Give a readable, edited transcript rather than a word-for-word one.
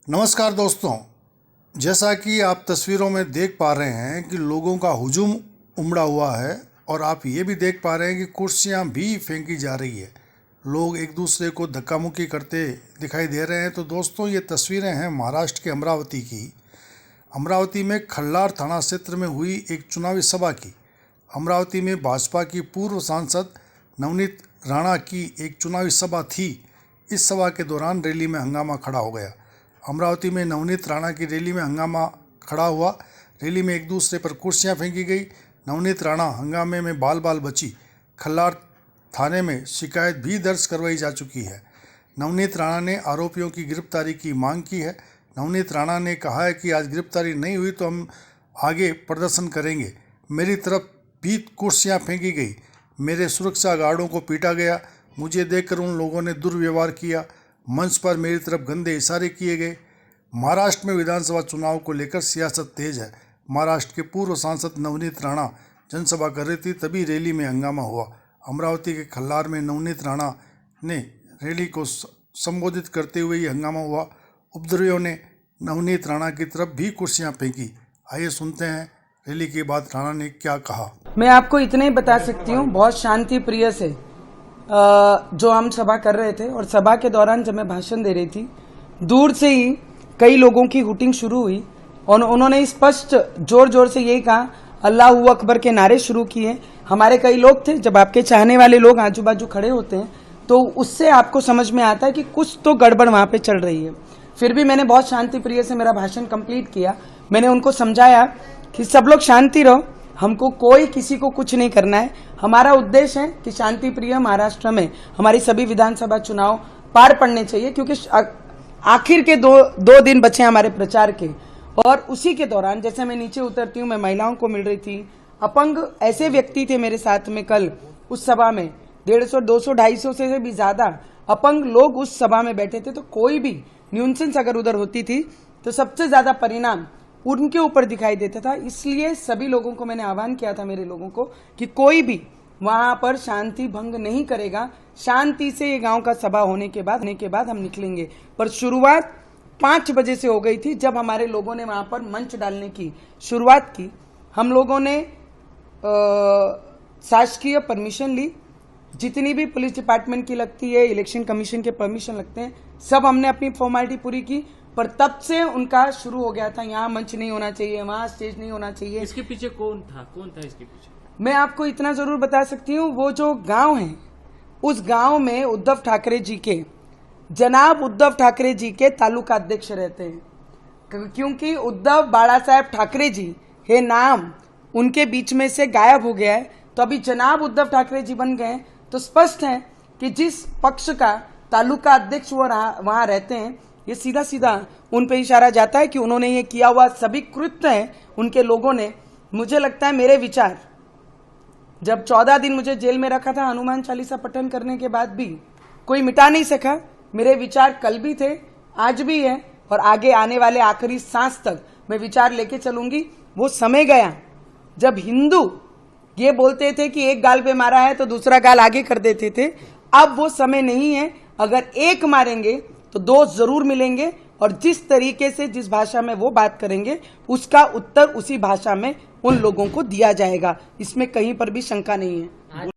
नमस्कार दोस्तों, जैसा कि आप तस्वीरों में देख पा रहे हैं कि लोगों का हुजूम उमड़ा हुआ है और आप ये भी देख पा रहे हैं कि कुर्सियां भी फेंकी जा रही है। लोग एक दूसरे को धक्का मुक्की करते दिखाई दे रहे हैं। तो दोस्तों, ये तस्वीरें हैं महाराष्ट्र के अमरावती की। अमरावती में खल्लार थाना क्षेत्र में हुई एक चुनावी सभा की। अमरावती में भाजपा की पूर्व सांसद नवनीत राणा की एक चुनावी सभा थी। इस सभा के दौरान रैली में हंगामा खड़ा हो गया। अमरावती में नवनीत राणा की रैली में हंगामा खड़ा हुआ। रैली में एक दूसरे पर कुर्सियां फेंकी गई। नवनीत राणा हंगामे में बाल बाल बची। खल्लार थाने में शिकायत भी दर्ज करवाई जा चुकी है। नवनीत राणा ने आरोपियों की गिरफ्तारी की मांग की है। नवनीत राणा ने कहा है कि आज गिरफ्तारी नहीं हुई तो हम आगे प्रदर्शन करेंगे। मेरी तरफ भी कुर्सियां फेंकी गई। मेरे सुरक्षा गार्डों को पीटा गया। मुझे देखकर उन लोगों ने दुर्व्यवहार किया। मंच पर मेरी तरफ गंदे इशारे किए गए। महाराष्ट्र में विधानसभा चुनाव को लेकर सियासत तेज है। महाराष्ट्र के पूर्व सांसद नवनीत राणा जनसभा कर रही थी, तभी रैली में हंगामा हुआ। अमरावती के खल्लार में नवनीत राणा ने रैली को संबोधित करते हुए ये हंगामा हुआ। उपद्रवियों ने नवनीत राणा की तरफ भी कुर्सियां फेंकी। आइए सुनते हैं रैली के बाद राणा ने क्या कहा। मैं आपको इतना ही बता सकती हूँ, बहुत शांति प्रिय से जो हम सभा कर रहे थे और सभा के दौरान जब मैं भाषण दे रही थी, दूर से ही कई लोगों की हुटिंग शुरू हुई और उन्होंने स्पष्ट जोर जोर से यही कहा, अल्लाहू अकबर के नारे शुरू किए। हमारे कई लोग थे, जब आपके चाहने वाले लोग आजू बाजू खड़े होते हैं तो उससे आपको समझ में आता है कि कुछ तो गड़बड़ वहां पे चल रही है। फिर भी मैंने बहुत शांति प्रिय से मेरा भाषण कंप्लीट किया। मैंने उनको समझाया कि सब लोग शांति रहो, हमको कोई किसी को कुछ नहीं करना है। हमारा उद्देश्य है कि शांति प्रिय महाराष्ट्र में हमारी सभी विधानसभा चुनाव पार पड़ने चाहिए, क्योंकि आखिर के दो दिन बचे हमारे प्रचार के। और उसी के दौरान जैसे मैं नीचे उतरती हूँ, मैं महिलाओं को मिल रही थी। अपंग ऐसे व्यक्ति थे मेरे साथ में कल उस सभा में, 150, 200, 250 से भी ज्यादा अपंग लोग उस सभा में बैठे थे। तो कोई भी न्यूनसेंस अगर उधर होती थी तो सबसे ज्यादा परिणाम उनके ऊपर दिखाई देता था। इसलिए सभी लोगों को मैंने आह्वान किया था, मेरे लोगों को, कि कोई भी वहां पर शांति भंग नहीं करेगा। शांति से ये गांव का सभा होने के बाद हम निकलेंगे। पर शुरुआत 5 बजे से हो गई थी, जब हमारे लोगों ने वहां पर मंच डालने की शुरुआत की। हम लोगों ने शासकीय परमिशन ली, जितनी भी पुलिस डिपार्टमेंट की लगती है, इलेक्शन कमीशन के परमिशन लगते हैं, सब हमने अपनी फॉर्मेलिटी पूरी की। पर तब से उनका शुरू हो गया था, यहाँ मंच नहीं होना चाहिए, वहां स्टेज नहीं होना चाहिए। इसके पीछे कौन था इसके पीछे? मैं आपको इतना जरूर बता सकती हूँ, वो जो गांव है, उस गांव में उद्धव ठाकरे जी के, जनाब उद्धव ठाकरे जी के तालुका अध्यक्ष रहते हैं। क्योंकि उद्धव बाला साहेब ठाकरे जी ये नाम उनके बीच में से गायब हो गया है, तो अभी जनाब उद्धव ठाकरे जी बन गए। तो स्पष्ट है कि जिस पक्ष का तालुका अध्यक्ष वो वहां रहते हैं, ये सीधा सीधा उन पे इशारा जाता है कि उन्होंने ये किया हुआ सभी कृत्य है उनके लोगों ने। मुझे लगता है मेरे विचार, जब 14 दिन मुझे जेल में रखा था हनुमान चालीसा पठन करने के बाद भी कोई मिटा नहीं सका। मेरे विचार कल भी थे, आज भी है और आगे आने वाले आखिरी सांस तक मैं विचार लेके चलूंगी। वो समय गया जब हिंदू ये बोलते थे कि एक गाल पे मारा है तो दूसरा गाल आगे कर देते थे। अब वो समय नहीं है। अगर एक मारेंगे तो 2 जरूर मिलेंगे, और जिस तरीके से जिस भाषा में वो बात करेंगे उसका उत्तर उसी भाषा में उन लोगों को दिया जाएगा। इसमें कहीं पर भी शंका नहीं है।